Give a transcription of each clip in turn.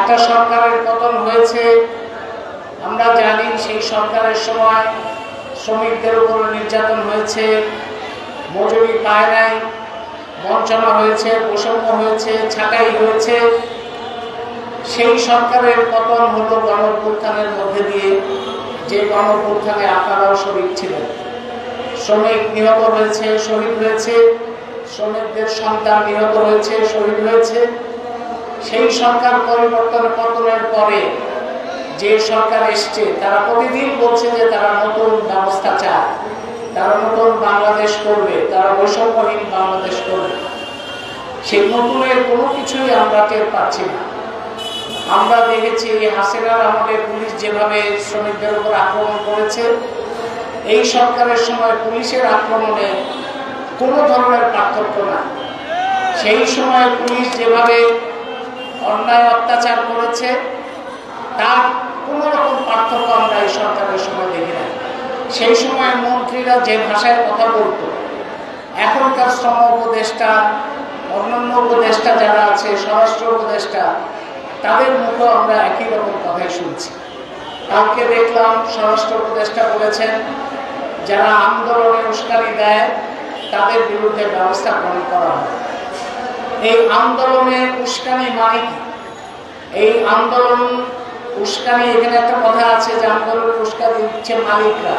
একটা সরকারের পতন হয়েছে, আমরা জানি সেই সরকারের সময় শ্রমিকদের উপর নির্যাতন হয়েছে, মজুরি পায় নাই, বঞ্চনা হয়েছে, বৈষম্য হয়েছে, ছাঁটাই হয়েছে। সেই সরকারের পতন হলো গণঅভ্যুত্থানের মধ্যে দিয়ে, যে গণঅভ্যুত্থানে আপনারাও শহীদ ছিলেন। শ্রমিক নিহত হয়েছে, শহীদ হয়েছে, শ্রমিকদের সন্তান নিহত হয়েছে, শহীদ হয়েছে। সেই সরকার পরিবর্তনের পতনের পরে যে সরকার এসছে তারা প্রতিদিন বলছে যে তারা নতুন ব্যবস্থা চায়, তারা নতুন বাংলাদেশ করবে, তারা বৈষম্যহীন বাংলাদেশ করবে। সেই নতুনের কোনো কিছুই আমরা টের পাচ্ছি না। আমরা দেখেছি হাসিনার আমলে পুলিশ যেভাবে শ্রমিকদের উপর আক্রমণ করেছে, এই সরকারের সময় পুলিশের আক্রমণে কোনো ধরনের পার্থক্য না। সেই সময় পুলিশ যেভাবে অন্যায় অত্যাচার করেছে তার কোনো রকম পার্থক্য আমরা এই সরকারের সময় দেখি না। সেই সময় মন্ত্রীরা যে ভাষায় কথা বলত, এখনকার শ্রম উপদেষ্টা, অন্যান্য উপদেষ্টা যারা আছে, স্বরাষ্ট্র উপদেষ্টা, তাদের মুখে আমরা একই রকম কথাই শুনছি। কালকে দেখলাম স্বরাষ্ট্র উপদেষ্টা বলেছেন যারা আন্দোলনে উস্কানি দেয় তাদের বিরুদ্ধে ব্যবস্থা গ্রহণ করা হয়। এই আন্দোলনে উস্কানি মানে কি? এই আন্দোলন উস্কানি, এখানে একটা কথা আছে যে আন্দোলনের উস্কানি দিচ্ছে মালিকরা।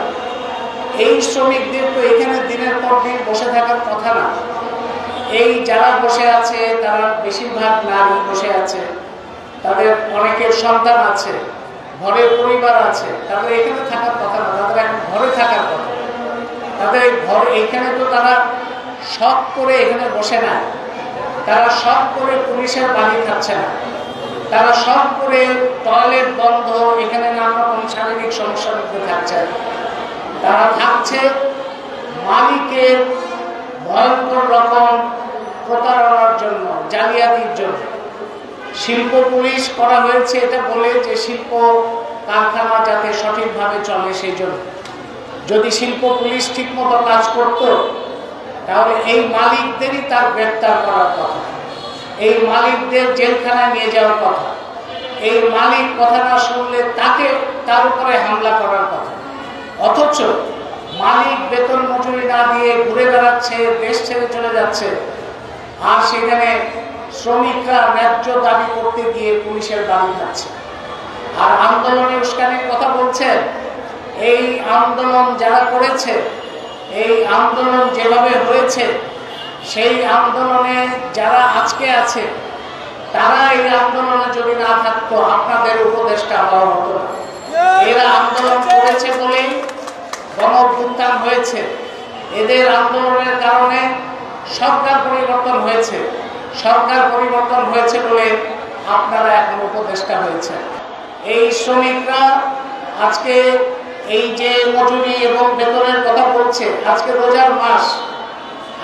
এই শ্রমিকদের তো এখানে দিনের পর দিন বসে থাকার কথা না। এই যারা বসে আছে তারা বেশিরভাগ নারী বসে আছে, তাদের অনেকের সন্তান আছে, ঘরের পরিবার আছে, তাদের এখানে থাকার কথা না, তাদের এখন ঘরে থাকার কথা। তাদের ঘর এইখানে তো তারা শখ করে এখানে বসে না, তারা শখ করে পুলিশের বাড়ি খাচ্ছে না, তারা শখ করে টয়লেট বন্ধ, এখানে নানা রকম শারীরিক সমস্যার মধ্যে থাকছে। তারা থাকছে মালিকের ভয়ঙ্কর রকম প্রতারণার জন্য, জালিয়াতির জন্য। শিল্প পুলিশ করা হয়েছে এটা বলে যে শিল্প কারখানা যাতে সঠিকভাবে চলে সেই জন্য। যদি শিল্প পুলিশ ঠিকমতো কাজ করত তাহলে এই মালিকদেরই তার গ্রেপ্তার করার কথা, এই মালিকদের জেলখানায় নিয়ে যাওয়ার কথা, এই মালিক কথা না শুনলে তার উপরে হামলা করার কথা। অথচ মালিক বেতন মজুরি না দিয়ে ঘুরে বেড়াচ্ছে, দেশ ছেড়ে চলে যাচ্ছে, আর সেখানে শ্রমিকরা ন্যায্য দাবি করতে গিয়ে পুলিশের বাড়ি খাচ্ছে। আর আন্দোলনের উস্কানির কথা বলছেন। এই আন্দোলন যারা করেছে, এই আন্দোলন যেভাবে হয়েছে, সেই আন্দোলনে যারা আজকে আছে তারা এই আন্দোলনে যদি না থাকতো আপনাদের উপদেষ্টা হওয়া হতো না। এরা আন্দোলন করেছে বলেই গণঅভ্যুত্থান হয়েছে, এদের আন্দোলনের কারণে সরকার পরিবর্তন হয়েছে, সরকার পরিবর্তন হয়েছে বলে আপনারা এখন উপদেষ্টা হয়েছে। এই শ্রমিকরা আজকে এই যে মজুরি এবং বেতনের কথা বলছে, আজকে রোজার মাস,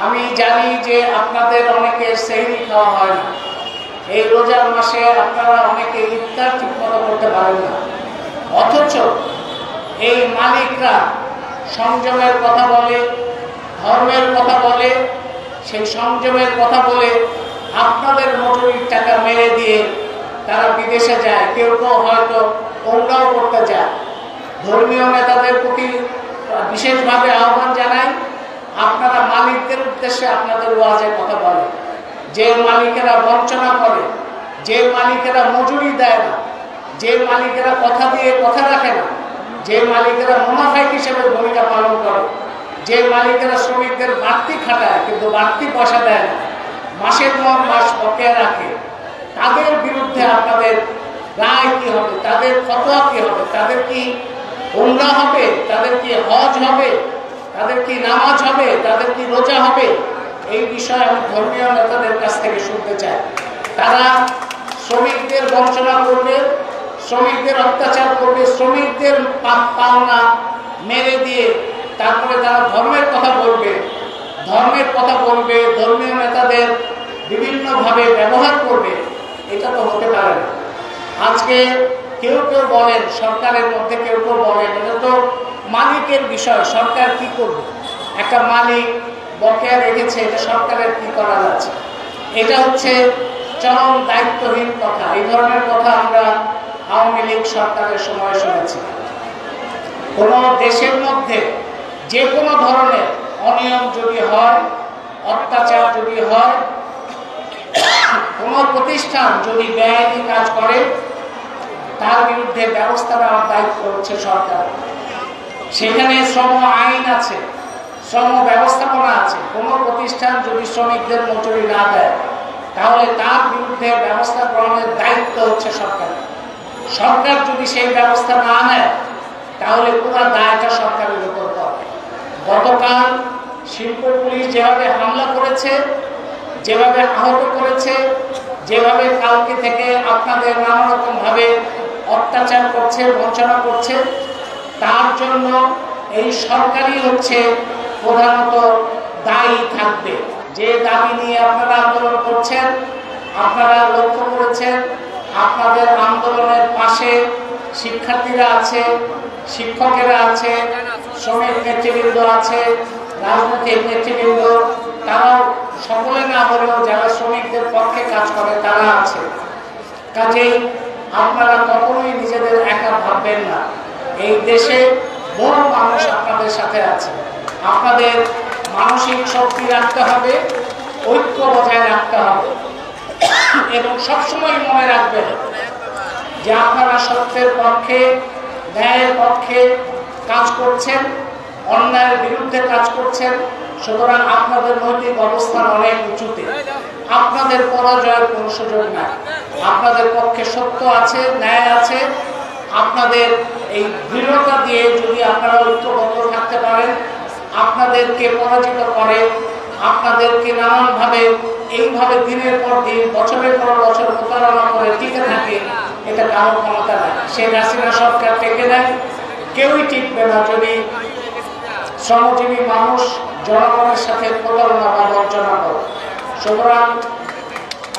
আমি জানি যে আপনাদের অনেকের সেহরি খাওয়া হয় না। এই রোজার মাসে আপনারা অনেকে ইফতার ঠিকমতো করতে পারেন না। অথচ এই মালিকরা সংযমের কথা বলে, ধর্মের কথা বলে, সেই সংযমের কথা বলে আপনাদের মজুরির টাকা মেরে দিয়ে তারা বিদেশে যায়। কেউ কেউ হয়তো ওমরাও করতে যায়। ধর্মীয় নেতাদের প্রতি বিশেষভাবে আহ্বান জানাই, আপনারা মালিকদের উদ্দেশ্যে আপনাদের ওয়াজের কথা বলেন। যে মালিকেরা বঞ্চনা করে, যে মালিকেরা মজুরি দেয় না, যে মালিকেরা কথা দিয়ে কথা রাখে না, যে মালিকেরা মুনাফাইক হিসেবে ভূমিকা পালন করে, যে মালিকেরা শ্রমিকদের বাড়তি খাটায় কিন্তু বাড়তি পয়সা দেয় না, মাসের পর মাস বকেয়া রাখে, তাদের বিরুদ্ধে আপনাদের রায় কি হবে, তাদের ফতোয়া কি হবে, তাদের কি উমরা হবে, তাদের কি হজ হবে, তাদের কি নামাজ হবে, তাদের কি রোজা হবে? এই বিষয়ে আমি ধর্মীয় নেতাদের কাছ থেকে শুনতে চাই। তারা শ্রমিকদের বঞ্চনা করবে, শ্রমিকদের অত্যাচার করবে, শ্রমিকদের পাওনা মেরে দিয়ে তারপরে তারা ধর্মের কথা বলবে, ধর্মের কথা বলবে, ধর্মীয় নেতাদের বিভিন্নভাবে ব্যবহার করবে। এটা তো হতে পারে না। আজকে কেউ কেউ বলেন, সরকারের মধ্যে কেউ কেউ বলেন এটা তো মালিকের বিষয়, সরকার কি করবে? একটা মালিক বকেয়া রেখেছে, এটা সরকারের কি করা যাচ্ছে? এটা হচ্ছে চরম দায়িত্বহীন কথা। এই ধরনের কথা আমরা আওয়ামী লীগ সরকারের সময় শুনেছি। কোন দেশের মধ্যে যে কোনো ধরনের অনিয়ম যদি হয়, অত্যাচার যদি হয়, কোন প্রতিষ্ঠান যদি বেআইনি কাজ করে, তার বিরুদ্ধে ব্যবস্থা নেওয়ার দায়িত্ব হচ্ছে সরকার। সেখানে শ্রম আইন আছে, শ্রম ব্যবস্থাপনা আছে। কোন প্রতিষ্ঠান যদি শ্রমিকদের মজুরি না দেয়, তাহলে তার বিরুদ্ধে ব্যবস্থা গ্রহণের দায়িত্ব হচ্ছে সরকার। সরকার যদি সেই ব্যবস্থা না নেয়, তাহলে পুরো দায়টা সরকারের উপর পড়ে। গতকাল শিল্প পুলিশ যেভাবে হামলা করেছে, যেভাবে আহত করেছে, যেভাবে কালকে থেকে আপনাদের নানা রকম ভাবে অত্যাচার করছে, বঞ্চনা করছে, তার জন্য এই সরকারই হচ্ছে প্রধানত দায়ী থাকবে। যে দাবি নিয়ে আপনারা আন্দোলন করছেন, আপনারা লক্ষ্য করেছেন আপনাদের আন্দোলনের পাশে শিক্ষার্থীরা আছে, শিক্ষকেরা আছে, শ্রমিক নেতৃবৃন্দ আছে, রাজনৈতিক নেতৃবৃন্দ, তারাও সকলে না হলেও যারা শ্রমিকদের পক্ষে কাজ করে তারা আছে। কাজেই আপনারা কখনোই নিজেদের একা ভাববেন না। এই দেশে বহু মানুষ আপনাদের সাথে আছে। আপনাদের মানসিক শক্তি রাখতে হবে, ঐক্য বজায় রাখতে হবে এবং সবসময় মনে রাখবেন যে আপনারা সত্যের পক্ষে, ন্যায়ের পক্ষে কাজ করছেন, অন্যায়ের বিরুদ্ধে কাজ করছেন। সুতরাং আপনাদের নৈতিক অবস্থান অনেক উঁচুতে। আপনাদের পরাজয়ের কোনো সুযোগ নাই। আপনাদের পক্ষে সত্য আছে, ন্যায় আছে। আপনাদের এই দৃঢ়তা দিয়ে যদি আপনারা ঐক্যবদ্ধ থাকতে পারেন, আপনাদেরকে পরাজিত করে, আপনাদেরকে নানানভাবে এইভাবে দিনের পর দিন, বছরের পর বছর প্রতারণা করে টিকে থাকে, এটা কারো ক্ষমতা নাই। শেখ হাসিনা সরকার টেকে নেয়, কেউই টিকবে না যদি শ্রমজীবী মানুষ জনগণের সাথে প্রতারণা বা বঞ্চনা করে। সুতরাং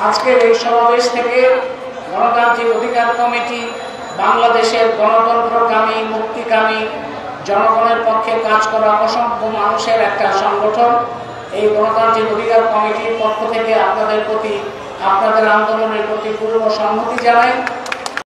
আজকের এই সমাবেশ থেকে গণতান্ত্রিক অধিকার কমিটি বাংলাদেশের গণতন্ত্রকামী, মুক্তিকামী, জনগণের পক্ষে কাজ করা অসংখ্য মানুষের একটা সংগঠন। এই গণতান্ত্রিক অধিকার কমিটির পক্ষ থেকে আপনাদের প্রতি, আপনাদের আন্দোলনের প্রতি পূর্ণ সম্মতি জানাই।